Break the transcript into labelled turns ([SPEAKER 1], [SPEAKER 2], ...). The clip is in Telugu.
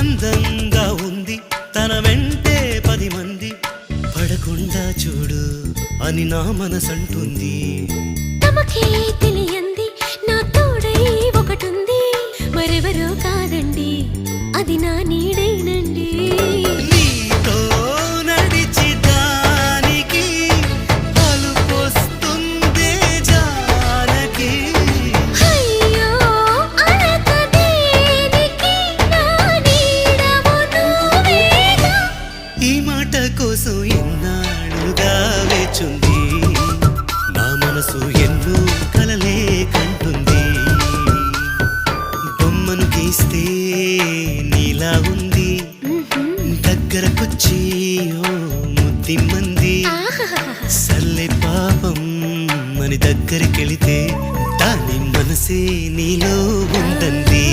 [SPEAKER 1] అందంగా ఉంది తన వెంటే 10 మంది పడకుండా చూడు అని నా మనసంటుంది.
[SPEAKER 2] తమకే తెలియంది నా తోడై ఒకటుంది, మరెవరో కాదండి అది నా నీడేనండి.
[SPEAKER 1] నీతో నడిచి దానికి అలుపొస్తుందే జానకి.
[SPEAKER 2] అయ్యో అనక దేనికి నా నీడవు నువ్వేగా.
[SPEAKER 1] ఈ మాట కోసం ఎన్నాళ్ళుగా వేచుంది నా మనసు ఎన్నో కలలే కంటుంది. బొమ్మను గీస్తే నీలా ఉంది దగ్గరకొచ్చి ఓ ముద్దిమ్మంది. సల్లే పాపం అని దగ్గరికెళితే దాని మనసే నీలో ఉందంది.